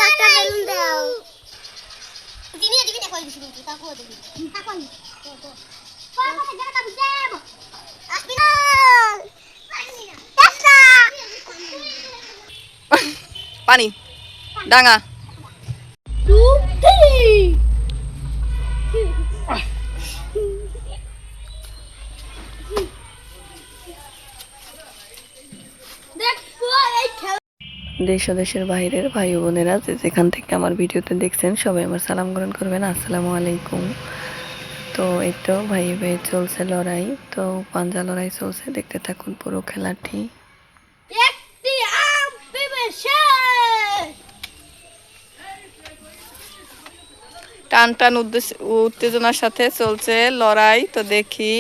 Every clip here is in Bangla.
একটা বেলুন দাও দিনে দিবি না কই দিবি কাকু দিবি কাকু কোন কথা জানা বাবু যাব আসবি না পানি ডাঙা 2 3 দেশ ও দেশের বাইরের ভাই ও বোনেরা যেখান থেকে আমার ভিডিওতে দেখছেন সবাই আমার সালাম গ্রহণ করবেন। আসসালামু আলাইকুম। তো এই তো ভাই ভাই চলছে লড়াই, তো পাঞ্জা লড়াই চলছে, দেখতে থাকুন পুরো খেলাটি। একটি আম পেবে শেষ টান টান উত্তেজনার সাথে চলছে লড়াই, তো দেখি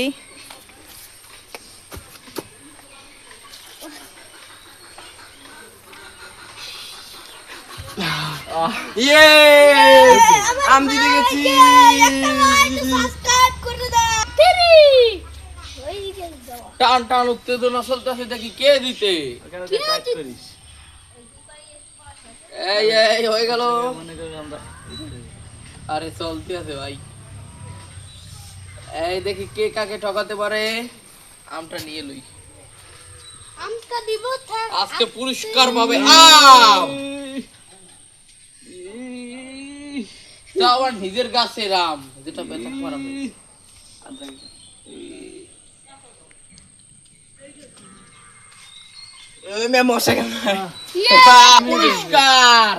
আম জিতে গেছি। টান টান উত্তেজনা চলতেছে, দেখি কে দিতে। এই এই হয়ে গেল। আরে চলতে আছে ভাই, এই দেখি কে কাকে ঠকাতে পারে। আমটা নিয়ে লই, আমটা দিব আজকে পুরস্কার পাবে আম। তা আবার নিজের গাছের আম, যেটা বেচা করা পুরস্কার।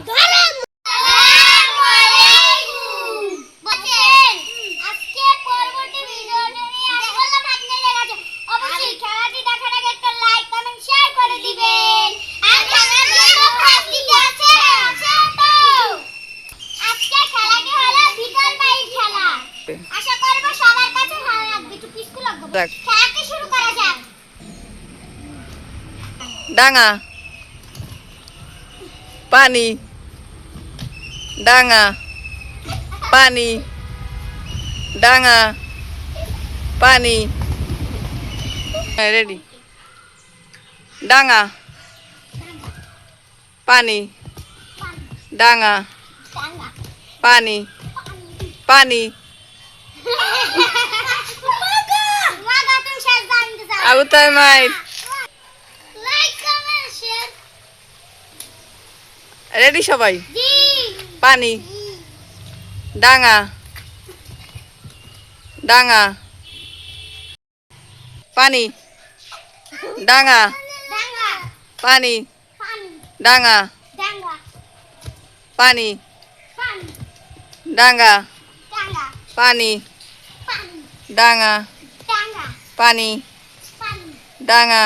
আশা করব সবার কাছে ভালো লাগবে। একটু পিসকু লাগবে। দেখ। খেলাকে শুরু করা যাক। ডাঙা পানি ডাঙা পানি ডাঙা পানি। রেডি। ডাঙা পানি ডাঙা টাঙ্গা পানি পানি। মাগা তুমি শেষ জানতে চাও। আবু তাই my like comment share. Ready সবাই। জি পানি ডাঙা ডাঙা পানি ডাঙা ডাঙ্গা পানি পানি ডাঙা ডাঙ্গা পানি পানি ডাঙা ডাঙ্গা পানি পানি ডাঙা ডাঙ্গা পানি পানি ডাঙা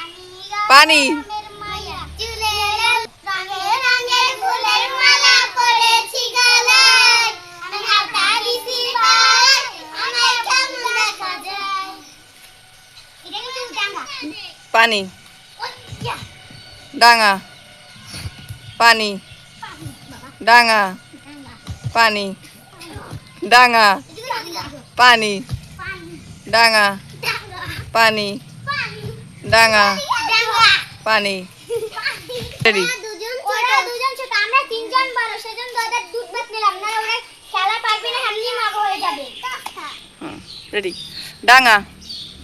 আমি পানি। রামের মায়া চুলে রঙে রঙে ফুলের মালা পরেছি গলায় আমি হাতা দিছি পায় আমার কেমন দেখা যায়। এটা কিন্তু ডাঙ্গা পানি ওইয়া ডাঙা পানি পানি বাবা ডাঙা ডাঙ্গা পানি ডাঙা এটা ডাঙ্গা পানি পানি ডাঙা ডাঙ্গা পানি পানি ডাঙা ডাঙ্গা পানি। রেডি। ওরা দুজন ছোট, আমরা তিনজন বড়, সেজন্য ওদের দুধ ভাত নিলাম না। ওরা খেলা পারবে না, হামলি মাগ হয়ে যাবে। রেডি। ডাঙা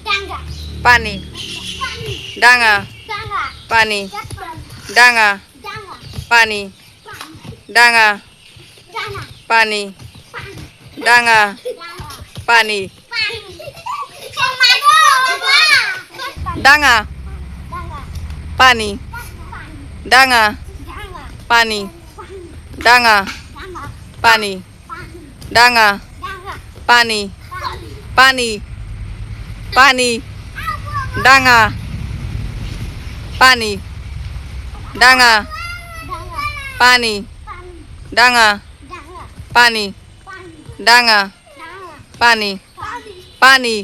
ডাঙ্গা পানি পানি ডাঙা ডাঙ্গা পানি ডাঙ্গা ডাঙা ডাঙ্গা পানি পানি ডাঙা ডাঙ্গা পানি পানি ডাঙা ডাঙ্গা পানি পানি ও মাগো বাবা ডাঙা ডাঙ্গা পানি পানি ডাঙা ডাঙ্গা পানি পানি ডাঙা ডাঙ্গা পানি পানি ডাঙা ডাঙ্গা পানি পানি পানি পানি ডাঙা পানি ডাঙা ডাঙ্গা পানি পানি ডাঙা ডাঙ্গা পানি পানি ডাঙা ডাঙ্গা পানি পানি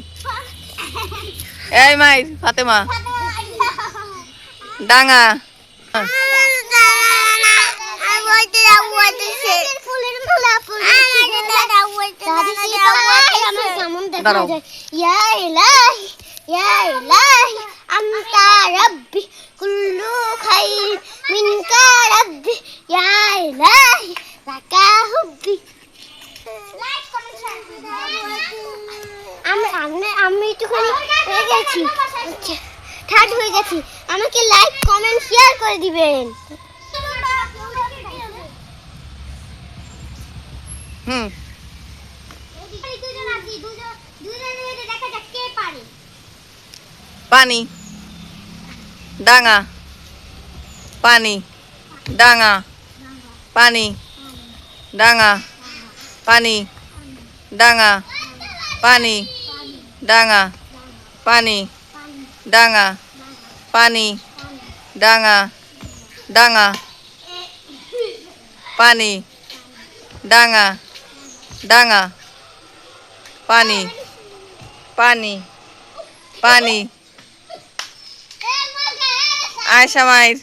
পানি। এই মাই ফাতেমা পানি ডাঙা দাঁড়াও। أنت ربي كل خير منك ربي আমাকে লাইক কমেন্ট শেয়ার করে দিবেন। হুম দুজন আছি, দুজনে দেখা যাক কে পারে। পানি ডাঙা পানি ডাঙা পানি ডাঙা পানি ডাঙা পানি ডাঙা পানি ডাঙা পানি ডাঙা ডাঙা পানি ডাঙা ডাঙা পানি পানি পানি আয়শা মাইর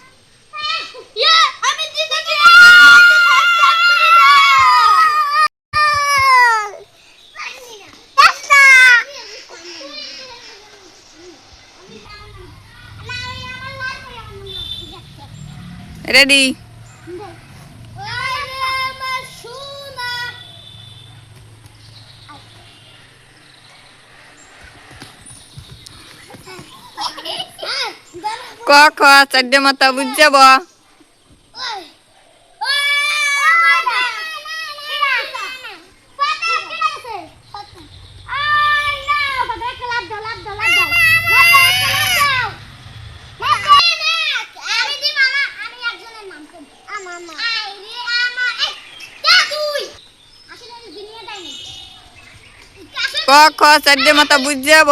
আমি জিতেছি। রেডি ক খ চারটে মাথা বুঝ যাব ক খ চারটে মাথা বুঝ যাব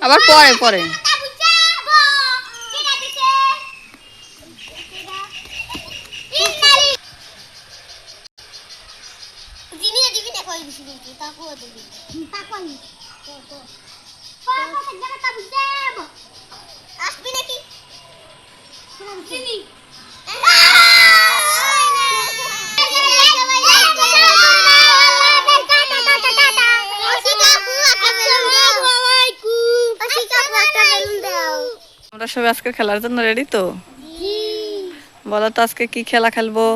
আবার পরে পরে আসবি নাকি? আমরা সবাই আজকে খেলার জন্য রেডি তো? বলো তো আজকে কি খেলা খেলবো?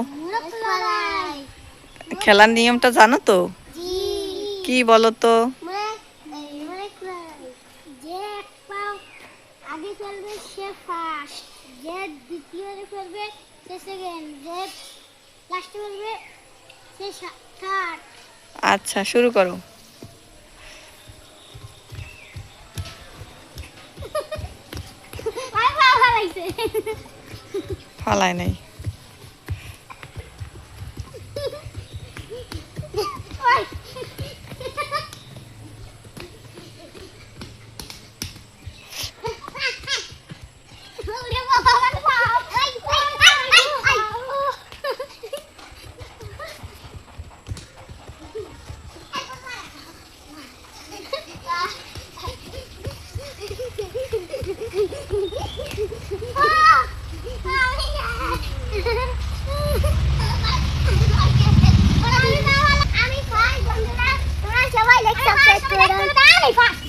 খেলার নিয়মটা জানো তো? কি বলো তো? যে এক পাও আগে চলবে সে ফার্স্ট, যে দ্বিতীয় করবে সে সেকেন্ড, যে লাস্টে করবে সে থার্ড। আচ্ছা শুরু করো। ফালাই নাই আমি ফার্স্ট, বন্ধুরা তোমরা সবাই লাইক সাবস্ক্রাইব করো।